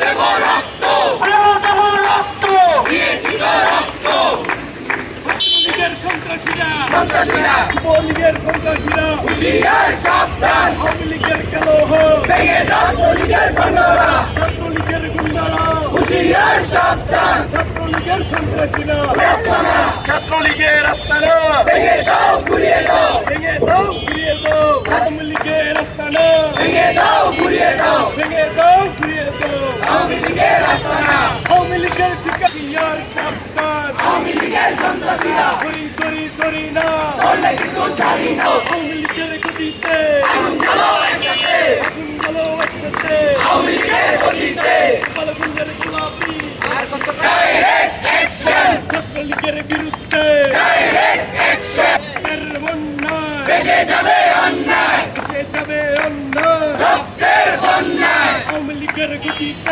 দেব রক্ত দিয়েছি তো রক্ত লীগের সন্ত্রাসীরা যুবলীগের সন্ত্রাসীরা হুঁশিয়ার সাবধান আওয়ামী লীগের কালো হোক ভেঙে ছাত্রলীগের গুন্ডারা ছাত্রলীগের গুন্ডারা হুঁশিয়ার সাবধান ছাত্রলীগের সন্ত্রাসীরা রাস্তানা ছাত্রলীগের আস্তানা ভেঙে দাও ঘুরিয়ে দাও ভেঙে দাও ঘুরিয়ে দাও আওয়ামী লীগের আস্তানা ভেঙে দাও ঘুরিয়ে দাও ভেঙে দাও ঘুরিয়ে দাও আওয়ামী লীগের রাস্তানা আওয়ামী লীগের হুঁশিয়ার সাবধান আওয়ামী লীগের সন্ত্রাসীরা ধরি না ধরলে কিন্তু ছাড়ি না আওয়ামী লীগের গতিতে আগুন জ্বালাও একসাথে আগুন জ্বালো একসাথে আওয়ামী লীগের গতিতে কালোগুন্ডের গোলাপি ডাইরেক্ট অ্যাকশন ছাত্রলীগের বিরুদ্ধে ডাইরেক্ট অ্যাকশন এর বন্যায় দেশে যাবে অন্যায় এসে যাবে অন্যায় রক্তের বন্যায় আওয়ামী লীগের গতিতে